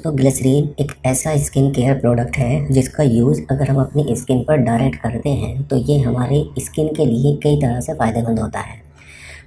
तो ग्लिसरीन एक ऐसा स्किन केयर प्रोडक्ट है जिसका यूज़ अगर हम अपनी स्किन पर डायरेक्ट करते हैं तो ये हमारे स्किन के लिए कई तरह से फ़ायदेमंद होता है।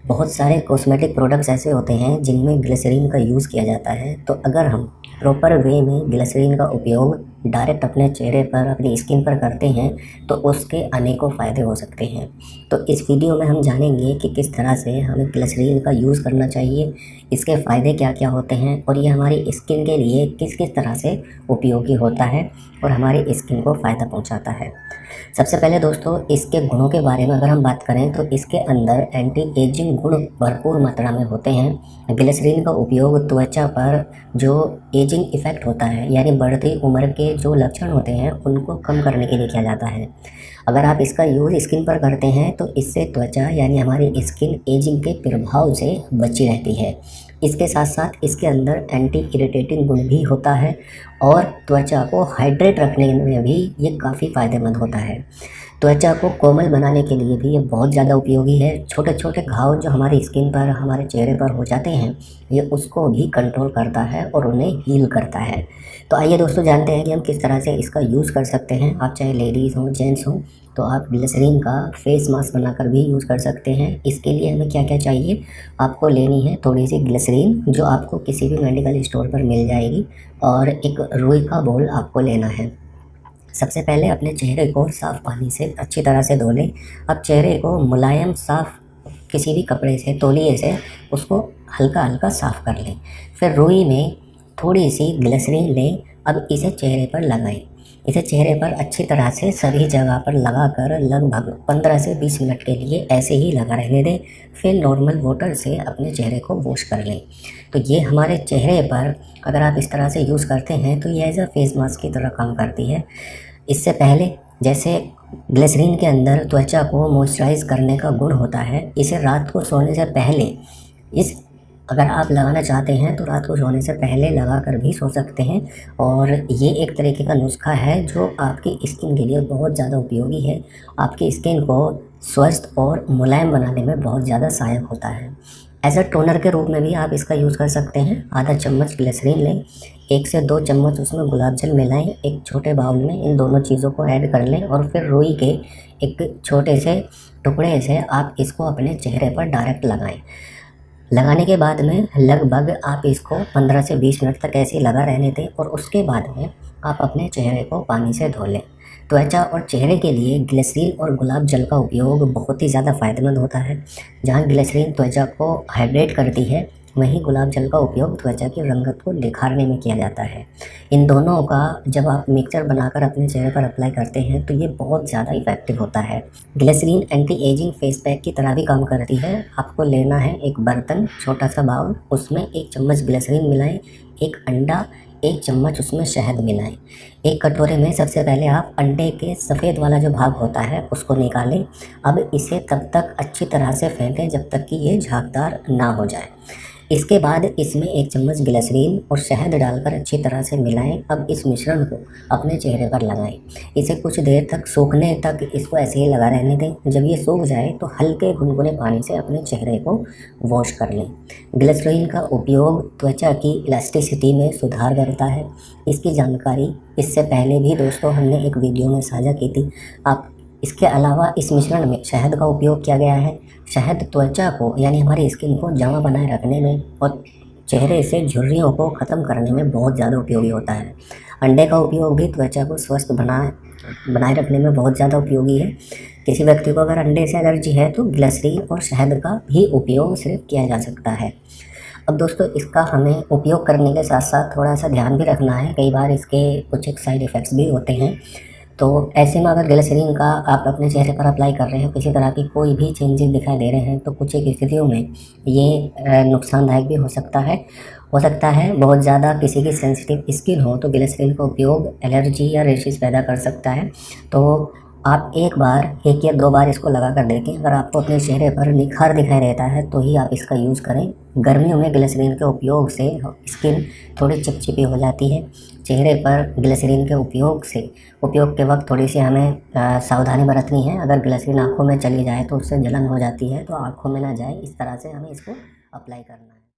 बहुत सारे कॉस्मेटिक प्रोडक्ट्स ऐसे होते हैं जिनमें ग्लिसरीन का यूज़ किया जाता है, तो अगर हम प्रॉपर वे में ग्लिसरीन का उपयोग डायरेक्ट अपने चेहरे पर, अपनी स्किन पर करते हैं तो उसके अनेकों फ़ायदे हो सकते हैं। तो इस वीडियो में हम जानेंगे कि किस तरह से हमें ग्लिसरीन का यूज़ करना चाहिए, इसके फ़ायदे क्या क्या होते हैं और ये हमारी स्किन के लिए किस किस तरह से उपयोगी होता है और हमारी स्किन को फ़ायदा पहुँचाता है। सबसे पहले दोस्तों, इसके गुणों के बारे में अगर हम बात करें तो इसके अंदर एंटी एजिंग गुण भरपूर मात्रा में होते हैं। ग्लिसरीन का उपयोग त्वचा पर जो एजिंग इफ़ेक्ट होता है, यानी बढ़ती उम्र के जो लक्षण होते हैं उनको कम करने के लिए किया जाता है। अगर आप इसका यूज़ स्किन पर करते हैं तो इससे त्वचा यानी हमारी स्किन एजिंग के प्रभाव से बची रहती है। इसके साथ साथ इसके अंदर एंटी इरिटेटिंग गुण भी होता है और त्वचा को हाइड्रेट रखने में भी ये काफ़ी फ़ायदेमंद होता है। त्वचा को कोमल बनाने के लिए भी ये बहुत ज़्यादा उपयोगी है। छोटे छोटे घाव जो हमारी स्किन पर, हमारे चेहरे पर हो जाते हैं, ये उसको भी कंट्रोल करता है और उन्हें हील करता है। तो आइए दोस्तों, जानते हैं कि हम किस तरह से इसका यूज़ कर सकते हैं। आप चाहे लेडीज़ हों, जेंट्स हों, तो आप ग्लिसरीन का फेस मास्क बनाकर भी यूज़ कर सकते हैं। इसके लिए हमें क्या क्या चाहिए, आपको लेनी है थोड़ी सी ग्लिसरीन जो आपको किसी भी मेडिकल स्टोर पर मिल जाएगी, और एक रुई का बोल आपको लेना है। सबसे पहले अपने चेहरे को साफ़ पानी से अच्छी तरह से धो लें। अब चेहरे को मुलायम साफ़ किसी भी कपड़े से, तौलिए से उसको हल्का हल्का साफ़ कर लें। फिर रुई में थोड़ी सी ग्लिसरीन लें। अब इसे चेहरे पर लगाएं। इसे चेहरे पर अच्छी तरह से सभी जगह पर लगाकर लगभग 15 से 20 मिनट के लिए ऐसे ही लगा रहने दें। फिर नॉर्मल वाटर से अपने चेहरे को वॉश कर लें। तो ये हमारे चेहरे पर अगर आप इस तरह से यूज़ करते हैं तो ये एज अ फेस मास्क की तरह काम करती है। इससे पहले जैसे ग्लिसरीन के अंदर त्वचा को मॉइस्चराइज करने का गुण होता है, इसे रात को सोने से पहले अगर आप लगाना चाहते हैं तो रात को सोने से पहले लगा कर भी सो सकते हैं। और ये एक तरीके का नुस्खा है जो आपकी स्किन के लिए बहुत ज़्यादा उपयोगी है। आपकी स्किन को स्वस्थ और मुलायम बनाने में बहुत ज़्यादा सहायक होता है। एज अ टोनर के रूप में भी आप इसका यूज़ कर सकते हैं। आधा चम्मच ग्लिसरीन लें, 1 से 2 चम्मच उसमें गुलाब जल मिलाएं। एक छोटे बाउल में इन दोनों चीज़ों को ऐड कर लें और फिर रुई के एक छोटे से टुकड़े से आप इसको अपने चेहरे पर डायरेक्ट लगाएं। लगाने के बाद में लगभग आप इसको 15 से 20 मिनट तक ऐसे ही लगा रहने दें और उसके बाद में आप अपने चेहरे को पानी से धो लें। त्वचा और चेहरे के लिए ग्लिसरीन और गुलाब जल का उपयोग बहुत ही ज़्यादा फ़ायदेमंद होता है। जहाँ ग्लिसरीन त्वचा को हाइड्रेट करती है, वहीं गुलाब जल का उपयोग त्वचा की रंगत को निखारने में किया जाता है। इन दोनों का जब आप मिक्सचर बनाकर अपने चेहरे पर अप्लाई करते हैं तो ये बहुत ज़्यादा इफ़ेक्टिव होता है। Glycerine anti aging face pack की तरह भी काम करती है। आपको लेना है एक बर्तन, छोटा सा बाउल, उसमें 1 चम्मच ग्लिसरीन मिलाएं, 1 अंडा, 1 चम्मच उसमें शहद मिलाएं। एक कटोरे में सबसे पहले आप अंडे के सफ़ेद वाला जो भाग होता है उसको निकालें। अब इसे तब तक अच्छी तरह से फेंटें जब तक कि ये झागदार ना हो जाए। इसके बाद इसमें 1 चम्मच ग्लिसरीन और शहद डालकर अच्छी तरह से मिलाएं। अब इस मिश्रण को अपने चेहरे पर लगाएं। इसे कुछ देर तक सूखने तक इसको ऐसे ही लगा रहने दें। जब ये सूख जाए तो हल्के गुनगुने पानी से अपने चेहरे को वॉश कर लें। ग्लिसरीन का उपयोग त्वचा की इलास्टिसिटी में सुधार करता है। इसकी जानकारी इससे पहले भी दोस्तों हमने एक वीडियो में साझा की थी। आप इसके अलावा इस मिश्रण में शहद का उपयोग किया गया है। शहद त्वचा को यानी हमारी स्किन को जमा बनाए रखने में और चेहरे से झुर्रियों को ख़त्म करने में बहुत ज़्यादा उपयोगी होता है। अंडे का उपयोग भी त्वचा को स्वस्थ बनाए रखने में बहुत ज़्यादा उपयोगी है। किसी व्यक्ति को अगर अंडे से एलर्जी है तो ग्लिसरीन और शहद का भी उपयोग सिर्फ किया जा सकता है। अब दोस्तों, इसका हमें उपयोग करने के साथ साथ थोड़ा सा ध्यान भी रखना है। कई बार इसके कुछ एक साइड इफ़ेक्ट्स भी होते हैं। तो ऐसे में अगर ग्लिसरीन का आप अपने चेहरे पर अप्लाई कर रहे हैं, किसी तरह की कोई भी चेंजेस दिखाई दे रहे हैं, तो कुछ एक स्थितियों में ये नुकसानदायक भी हो सकता है। बहुत ज़्यादा किसी की सेंसिटिव स्किन हो तो ग्लिसरीन का उपयोग एलर्जी या रेशेस पैदा कर सकता है। तो आप एक या 2 बार इसको लगा कर देखें। अगर आपको अपने चेहरे पर निखार दिखाई देता है तो ही आप इसका यूज़ करें। गर्मियों में ग्लिसरीन के उपयोग से स्किन थोड़ी चिपचिपी हो जाती है। चेहरे पर ग्लिसरीन के उपयोग के वक्त थोड़ी सी हमें सावधानी बरतनी है। अगर ग्लिसरीन आँखों में चली जाए तो उससे जलन हो जाती है, तो आँखों में ना जाए, इस तरह से हमें इसको अप्लाई करना है।